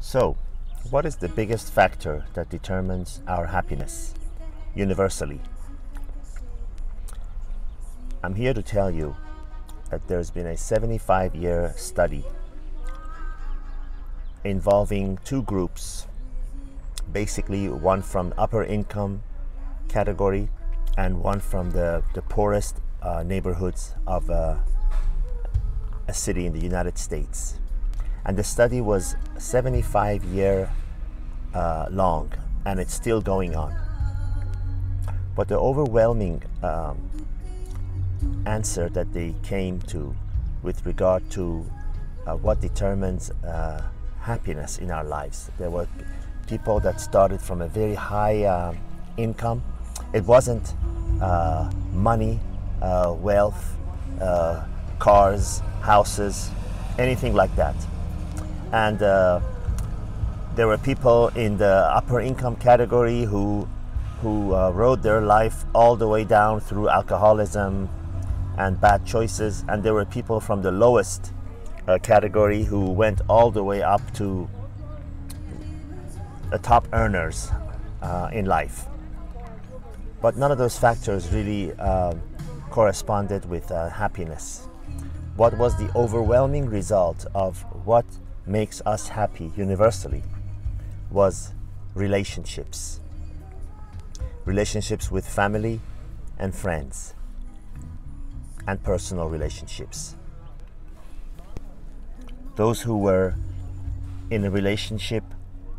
So, what is the biggest factor that determines our happiness universally? I'm here to tell you that there's been a 75-year study involving two groups, basically one from upper income category and one from the poorest neighborhoods of a city in the United States. And the study was 75-year long, and it's still going on. But the overwhelming answer that they came to with regard to what determines happiness in our lives. There were people that started from a very high income. It wasn't money, wealth, cars, houses, anything like that. And there were people in the upper income category who rode their life all the way down through alcoholism and bad choices, and there were people from the lowest category who went all the way up to the top earners in life. But none of those factors really corresponded with happiness. What was the overwhelming result of what makes us happy universally was relationships. Relationships with family and friends, and personal relationships. Those who were in a relationship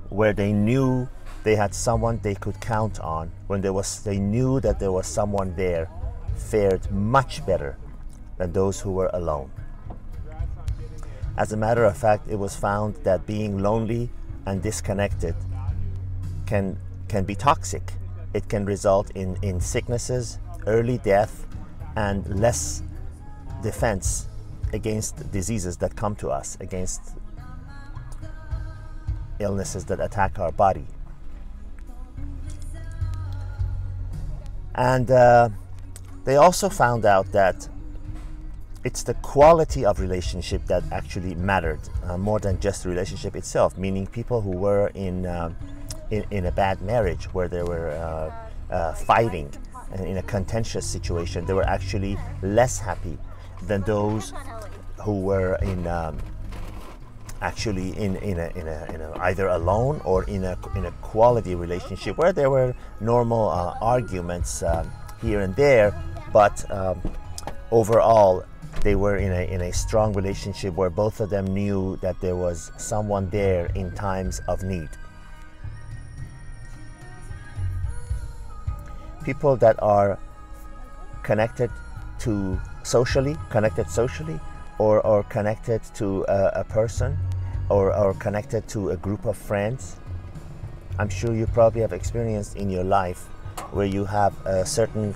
where they knew they had someone they could count on, when they knew that there was someone there, fared much better than those who were alone. As a matter of fact, it was found that being lonely and disconnected can be toxic. It can result in sicknesses, early death, and less defense against diseases that come to us, against illnesses that attack our body. And they also found out that it's the quality of relationship that actually mattered more than just the relationship itself, meaning people who were in a bad marriage where they were fighting in a contentious situation, they were actually less happy than those who were in either alone or in a quality relationship where there were normal arguments here and there, but overall they were in a strong relationship where both of them knew that there was someone there in times of need. People that are connected socially, or connected to a person, or connected to a group of friends. I'm sure you probably have experienced in your life where you have a certain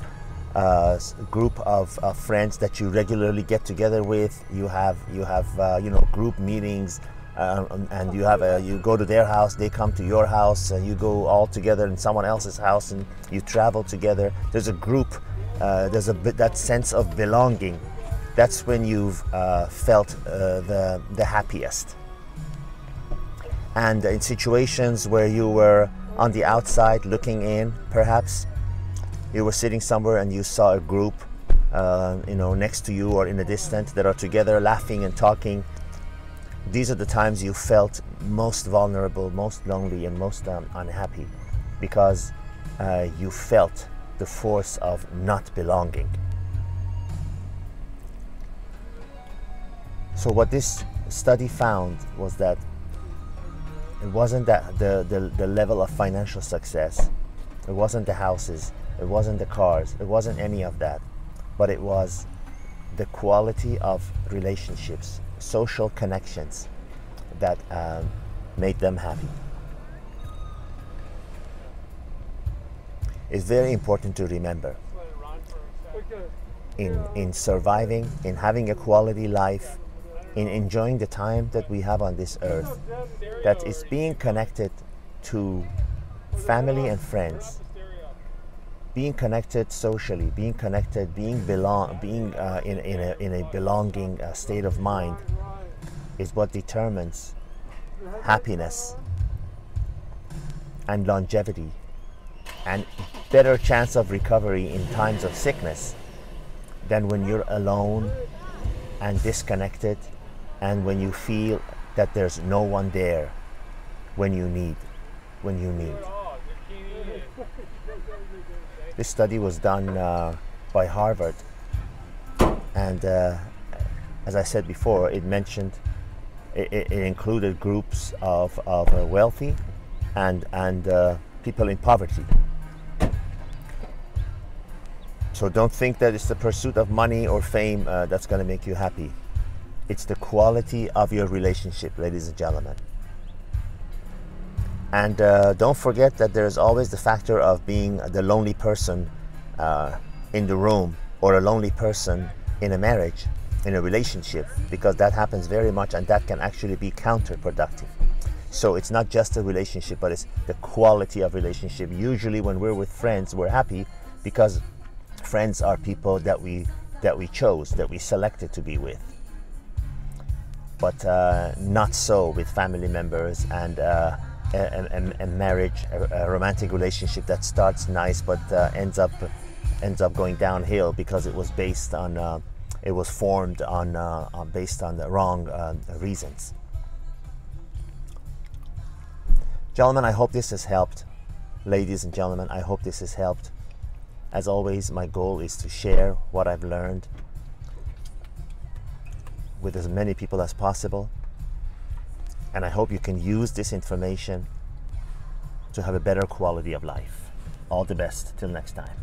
group of friends that you regularly get together with. You have group meetings, and you go to their house, they come to your house, and you go all together in someone else's house, and you travel together. There's a group. There's that sense of belonging. That's when you've felt the happiest. And in situations where you were on the outside looking in, perhaps you were sitting somewhere and you saw a group next to you or in the distance that are together laughing and talking. These are the times you felt most vulnerable, most lonely, and most unhappy, because you felt the force of not belonging. So what this study found was that it wasn't that the level of financial success, it wasn't the houses, it wasn't the cars, it wasn't any of that, but it was the quality of relationships, social connections that made them happy. It's very important to remember in surviving, in having a quality life, in enjoying the time that we have on this earth, that it's being connected to family and friends, being connected socially, being connected, being in a belonging state of mind is what determines happiness and longevity and better chance of recovery in times of sickness than when you're alone and disconnected, and when you feel that there's no one there when you need. This study was done by Harvard, and as I said before, it included groups of wealthy and people in poverty. So don't think that it's the pursuit of money or fame that's going to make you happy. It's the quality of your relationship, ladies and gentlemen. And don't forget that there's always the factor of being the lonely person in the room, or a lonely person in a marriage, in a relationship, because that happens very much, and that can actually be counterproductive. So it's not just a relationship, but it's the quality of relationship. Usually when we're with friends, we're happy because friends are people that we chose, that we selected to be with. But not so with family members and a marriage, a romantic relationship that starts nice but ends up going downhill because it was based on it was formed on based on the wrong reasons. Gentlemen, I hope this has helped. Ladies and gentlemen, I hope this has helped. As always, my goal is to share what I've learned with as many people as possible. And I hope you can use this information to have a better quality of life. All the best. Till next time.